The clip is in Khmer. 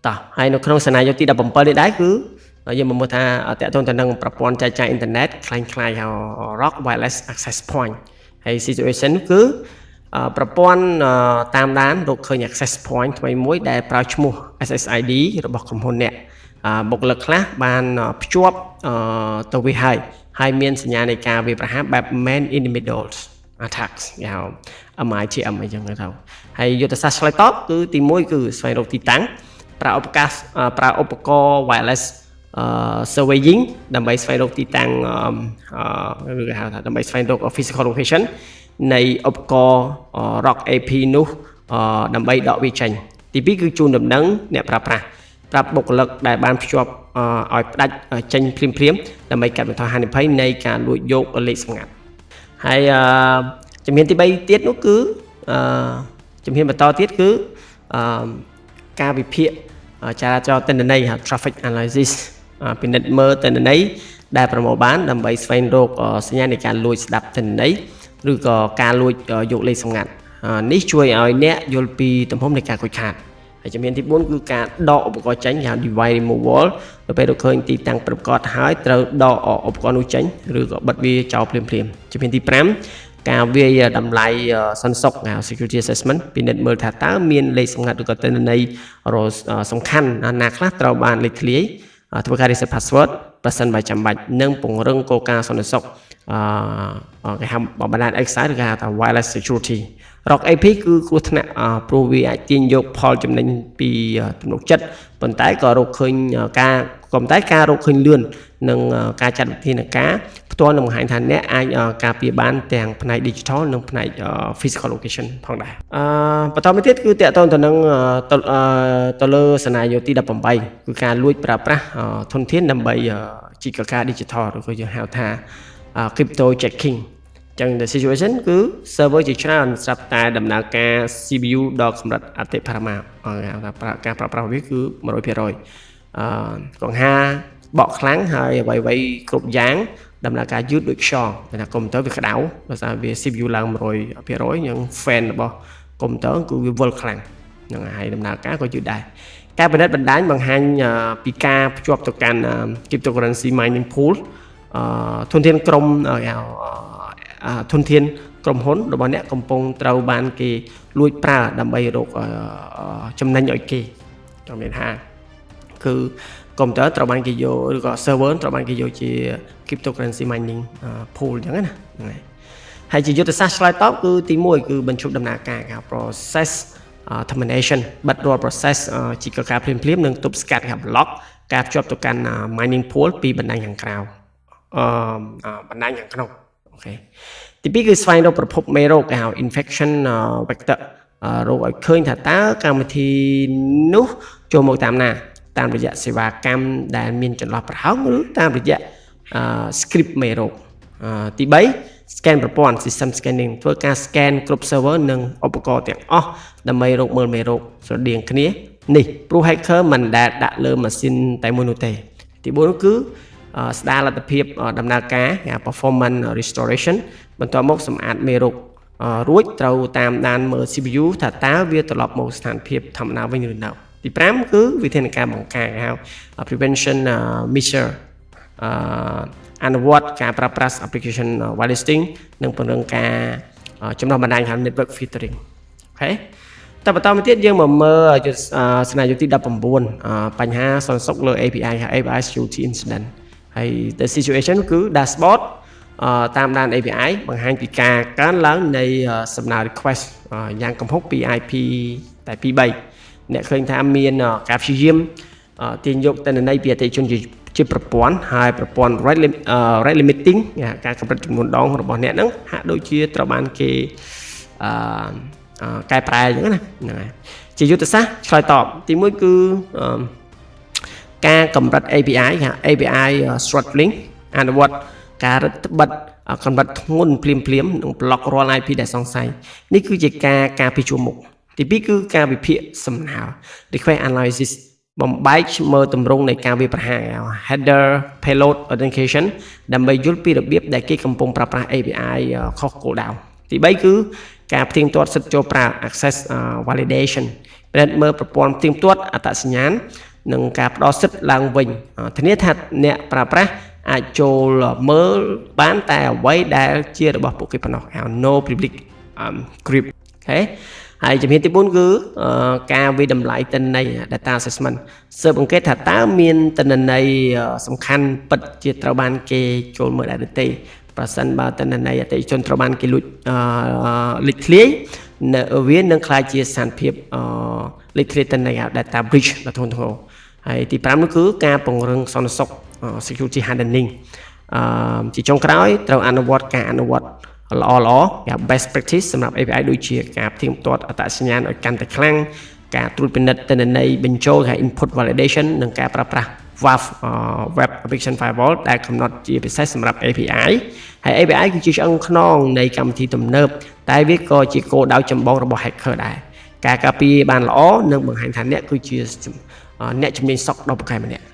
តោះហើយនៅក្នុងសនាយកទី17នេះដែរគឺយើងមកមើលថាតើតើទៅនឹងប្រព័ន្ធចែកចាយអ៊ីនធឺណិតคล้ายៗហៅ ROC Wireless Access Point ហើយ situation គឺប្រព័ន្ធតាមដានរកឃើញ access point ថ្មីមួយដែលប្រើឈ្មោះ SSID របស់ក្រុមហ៊ុនអ្នកបុគ្គលិកខ្លះបានភ្ជាប់ទៅវាហើយមានសញ្ញានៃការវាយប្រហារបែប man in the middle attacks គេហៅ MITM អីចឹងទៅហើយយុទ្ធសាស្ត្រឆ្លើយតបគឺទី1គឺស្វែងរកទីតាំងប្រើឧបករណ៍ wireless surveying ដើម្បីស្វែងរកទីតាំងឬគេហៅថាដើម្បីស្វែងរក physical location នៃឧបករណ៍ ROC AP នោះដើម្បីដកវាចេញទី2គឺជូនដំណឹងអ្នកប្រើប្រាស់ប្រាប់បុគ្គលិកដែលបានភ្ជាប់ឲ្យផ្ដាច់ចេញភ្លាមដើម្បីកាត់បន្ថយហានិភ័យនៃការលួចយកលេខសម្ងាត់ហើយជំហានទី3ទៀតនោះគឺជំហានបន្តទៀតគឺការវិភាគចរាចរណ៍ទិន្នន័យ traffic analysis ពិនិត្យមើលទិន្នន័យដែលប្រមូលបានដើម្បីស្វែងរកសញ្ញានៃការលួចស្ដាប់ទិន្នន័យឬក៏ការលួចយកលេខសម្ងាត់នេះជួយឲ្យអ្នកយល់ពីទំហំនៃការខូចខាតហើយជំហានទី4គឺការដកឧបករណ៍ចេញហៅ device removal ទៅពេលរកឃើញទីតាំងប្រកបហើយត្រូវដកឧបករណ៍នោះចេញឬក៏បិទវាចោលភ្លាមជំហានទី5ការវាយតម្លៃសន្តិសុខ security assessment ពិនិត្យមើលថាតើមានលេខសម្ងាត់ឬក៏ទិន្នន័យសំខាន់ណាខ្លះត្រូវបានលេចធ្លាយធ្វើការ reset password ប្រសិនបើចាំបាច់និងពង្រឹងគោលការណ៍សន្តិសុខគេហៅបណ្ដាញឯកសារឬគេហៅថា wireless security ROC AP គឺគ្រោះថ្នាក់ព្រោះវាអាចទាញយកផលចំណេញពីទំនុកចិត្តប៉ុន្តែក៏រកឃើញការរកឃើញលឿននិងការចាត់វិធានការផ្ទាល់នឹងបង្ហាញថាអ្នកអាចការពារបានទាំងផ្នែក digital និងផ្នែក physical location ផងដែរបន្តមកទៀតគឺតកតងទៅនឹងទៅលើសនាយកទី18គឺការលួចប្រើប្រាស់ធនធានដើម្បីជីកការ digital ឬក៏យើងហៅថា crypto jacking ចឹង the situation គឺ server ជាច្រើនស្រាប់តែដំណើរការ CPU ដល់កម្រិតអតិបរមាការប្រើប្រាស់វាគឺ 100% កង្ហាបកខ្លាំងហើយអ្វីៗគ្រប់យ៉ាងដំណើរការយឺតដូចខ្យល់តែថាកុំព្យូទ័រវាក្តៅដោយសារវា CPU ឡើង 100% យ៉ាង fan របស់កុំព្យូទ័រគឺវាវិលខ្លាំងហ្នឹងហើយដំណើរការក៏យឺតដែរការពិនិត្យបណ្ដាញបង្ហាញពីការភ្ជាប់ទៅកាន់ cryptocurrency mining pool ធនធានក្រុមធនធានក្រុមហ៊ុនរបស់អ្នកកំពុងត្រូវបានគេលួចប្រើដើម្បីរកចំណេញឲ្យគេចង់មានថាគឺកុំព្យូទ័រត្រូវបានគេយកឬក៏ server ត្រូវបានគេយកជា cryptocurrency mining pool អញ្ចឹងណាហ្នឹងហើយជាយុទ្ធសាស្ត្រឆ្លើយតបគឺទី1គឺបញ្ឈប់ដំណើរការ process termination បិទរាល់ process ជីកការភ្លាមនិងទប់ស្កាត់ block ការភ្ជាប់ទៅកាន់ mining pool ពីបណ្ដាញខាងក្រៅបណ្ដាញខាងក្នុងអូខេទី2គឺស្វែងរកប្រភពមេរោគគេហៅ infection vector រកឲ្យឃើញថាតើកម្មវិធីនោះចូលមកតាមណាតាមរយៈសេវាកម្មដែលមានចន្លោះប្រហោងឬតាមរយៈ script មេរោគទី3 scan ប្រព័ន្ធ system scanning ធ្វើការ scan គ្រប់ server និងឧបករណ៍ទាំងអស់ដើម្បីរកមើលមេរោគស្រដៀងគ្នានេះព្រោះ hacker មិនដែលដាក់លើម៉ាស៊ីនតែមួយនោះទេទី4គឺស្ដារលទ្ធភាពដំណើរការ performance restoration បន្ទាប់មកសម្អាតមេរោគរួចត្រូវតាមដានមើល CPU ថាតើវាត្រឡប់មកស្ថានភាពធម្មតាវិញឬនៅទី5គឺវិធានការបង្ការហៅ prevention measure អនុវត្តការប្រើប្រាស់ application whitelisting និងពង្រឹងការចំណុះបណ្ដាញហៅ network filtering អូខេតែបន្តមកទៀតយើងមកមើលសនាយកទី19បញ្ហាសន្តិសុខលើ API ហៅ API security incident ហើយ the situation គឺ dashboard តាមដាន API បង្ហាញពីការកើនឡើងនៃសំណើ request យ៉ាងគំហុកពី IP តែ2-3អ្នកឃើញថាមានការព្យាយាមទាញយកទិន្នន័យពីអតិថិជនជាប្រព័ន្ធហើយប្រព័ន្ធ rate limiting ការកម្រិតចំនួនដងរបស់អ្នកហ្នឹងហាក់ដូចជាត្រូវបានគេកែប្រែអញ្ចឹងណាហ្នឹងហើយជាយុទ្ធសាស្ត្រឆ្លើយតបទី1គឺការកម្រិត API API throttling អនុវត្តការរឹតបន្តឹងកម្រិតធ្ងន់ភ្លាមនិង block រាល់ IP ដែលសង្ស័យនេះគឺជាការពីជួរមុខទី2គឺការវិភាគសំណើ request analysis បំបែកមើលទម្រង់នៃការវាយប្រហារ header payload authentication ដើម្បីយល់ពីរបៀបដែលគេកំពុងប្រើប្រាស់ API ខុសគោលដៅទី3គឺការផ្ទៀងផ្ទាត់សិទ្ធិចូលប្រើ access validation ពិនិត្យមើលប្រព័ន្ធផ្ទៀងផ្ទាត់អត្តសញ្ញាណនិងការផ្ដល់សិទ្ធិឡើងវិញធានាថាអ្នកប្រើប្រាស់អាចចូលមើលបានតែអ្វីដែលជារបស់ពួកគេប៉ុណ្ណោះ no privilege grip អូខេហើយជំហានទី4គឺការវិតម្លៃទិន្នន័យ data assessment ស៊ើបអង្កេតថាតើមានទិន្នន័យសំខាន់ពិតជាត្រូវបានគេចូលមើលដែរឬទេប្រសិនបើទិន្នន័យអតិថិជនត្រូវបានគេលួចលេចធ្លាយវានឹងក្លាយជាស្ថានភាពលេចធ្លាយទិន្នន័យ data breach ដ៏ធ្ងន់ធ្ងរហើយទី5នោះគឺការពង្រឹងសន្តិសុខ security hardening ជាចុងក្រោយត្រូវអនុវត្តល្អគេ best practice សម្រាប់ API ដូចជាការផ្ទៀងផ្ទាត់អត្តសញ្ញាណឲ្យកាន់តែខ្លាំងការត្រួតពិនិត្យទិន្នន័យបញ្ចូលហើយ input validation និងការប្រើប្រាស់ WAF web application firewall ដែលកំណត់ជាពិសេសសម្រាប់ API ហើយ API គឺជាឆ្អឹងខ្នងនៃកម្មវិធីទំនើបតែវាក៏ជាគោលដៅចម្បងរបស់ hacker ដែរការការពារបានល្អនឹងបង្ហាញថាអ្នកគឺជាអ្នកជំនាញសក់ដ៏ពូកែម្នាក់